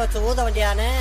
தலையில வச்சு ஊத வேண்டியானே.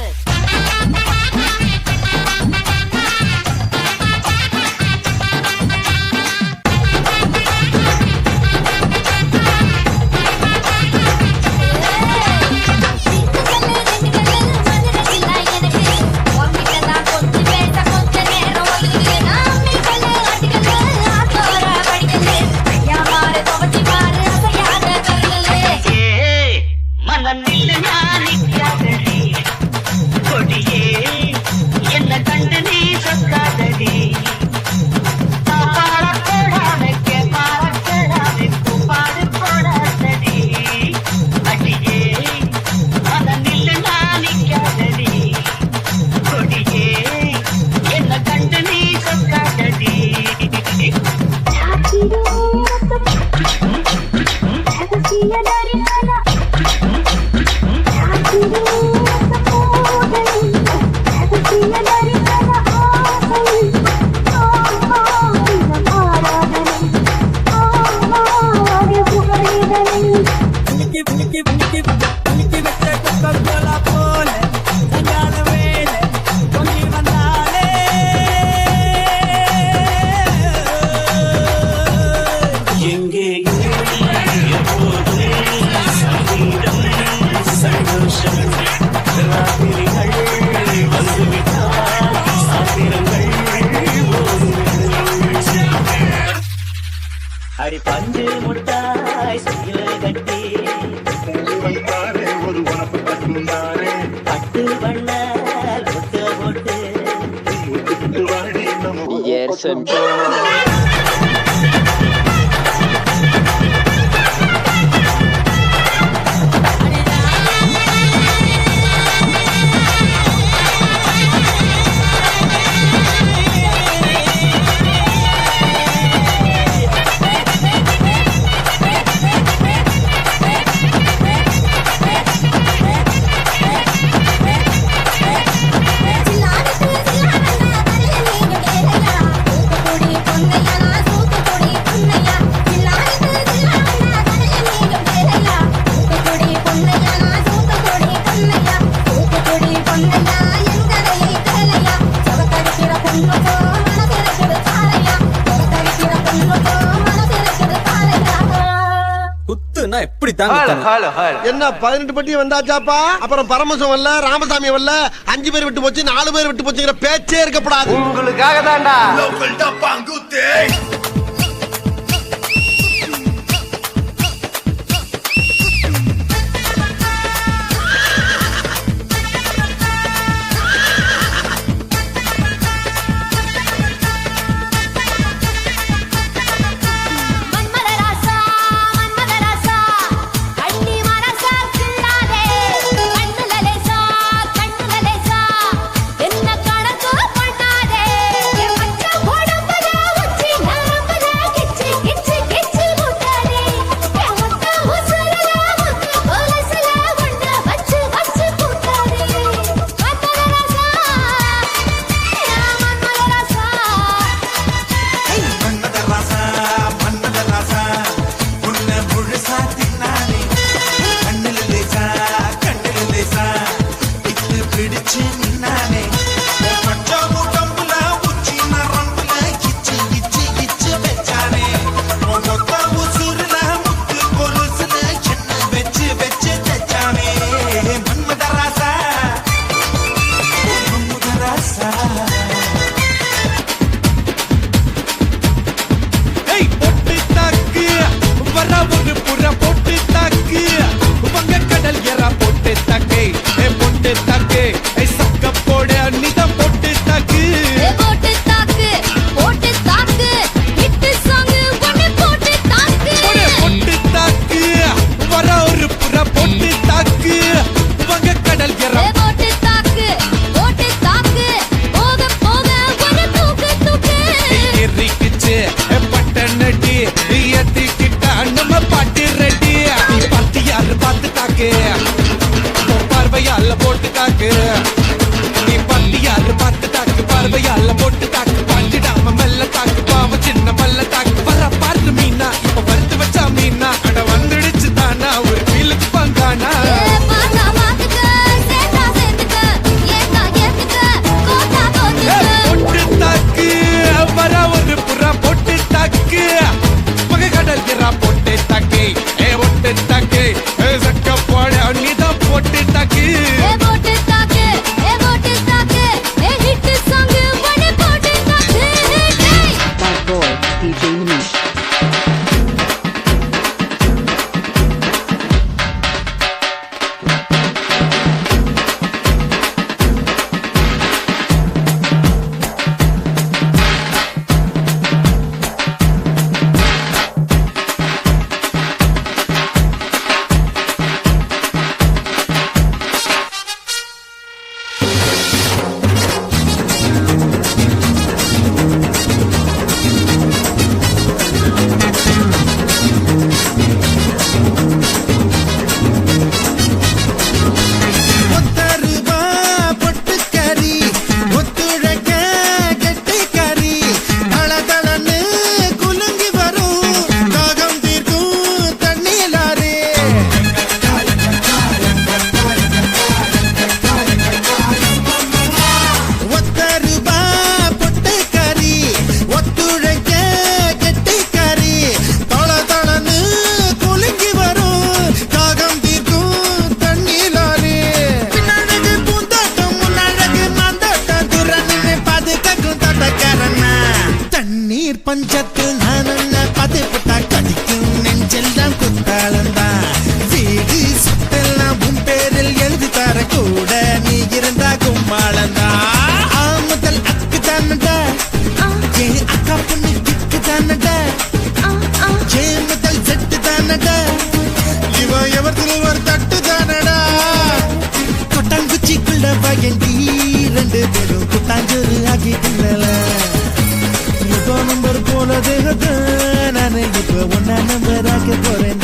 அடி பஞ்சு முட்டாய் சீல கட்டி ஒரு உனப்பு கட்டுந்தானே பட்டு வண்ண முட்டு போட்டு வாடி நம்ம என்ன 18 பட்டி வந்தாச்சாப்பா? அப்புறம் பரமசம் வரல, ராமசாமி வரல, 5 பேர் விட்டு போச்சு, 4 பேர் விட்டு போச்சுங்கிற பேச்சே இருக்கப்படாது. உங்களுக்காக தான்டா. பார்வையால போட்டு தாக்கு நீ பள்ளியால பார்த்து தாக்கு பார்வையால போட்டு தாக்கு பாஞ்சிடாம மெல்ல தாக்கு பாவ சின்ன மல்ல தாக்கு வர பார்த்து மீனா இப்ப வறுத்து வச்சா மீனா அட வந்துடுச்சு தானா ஒரு வீலுக்கு பங்கானா ரூபா பொட்டுக்காரி ஒத்துழைக்க கெட்டிக்காரி தொள தொளன்னு குலுங்கி வரும் தாகம் தீர்க்கும் தண்ணீராரி பின்னழகு பூந்தோட்டம் முன்னழகு மாந்தோட்டம் துறன்னு பாதுகாக்கும் தோட்டக்காரனா தண்ணீர் பஞ்சத்தில் நான் பது புட்டா கடிக்கும் நெஞ்செல்லாம் குத்தாளந்தான் வீடு சுத்தெல்லாம் உன் பேரில் எழுதி தர கூட நீ இருந்தா கும்மாளந்தா முதல் அக்கு தானடா என் அக்கா பொண்ணு திக்கு தானடா என் முதல் செட்டு தானடா இவ எவர்த்தில் ஒரு தட்டு தானடா கொட்டாங்குச்சிக்குள்ள பயண்டி ரெண்டு பேரும் குட்டாஞ்சோறு ஆகி தின்னல இப்போ நம்பர் போல தேகத்தை நானே இப்போ ஒன்னா நம்பர் ஆக்க போறேன்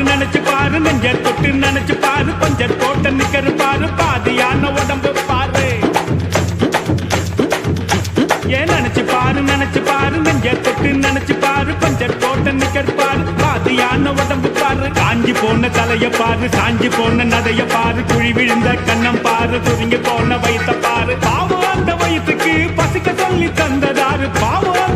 நினைச்சு பாரு நெஞ்ச தொட்டு நினைச்சு பாரு பஞ்சர் போட்ட நிக்கரு பாரு பாதியான உடம்பு பாரு ஏன் நினைச்சு பாரு நெஞ்ச தொட்டு நினைச்சு பாரு பஞ்சர் போட்ட நிக்கரு பாரு பாதியான உடம்பு பாரு காஞ்சி போன தலைய பாரு சாஞ்சி போன நதைய பாரு குழி விழுந்த கண்ணம் பாரு துருங்கி போன வயிற்ற பாரு பாவம் அந்த வயிற்றுக்கு பசிக்க சொல்லி தந்ததாரு பாவம்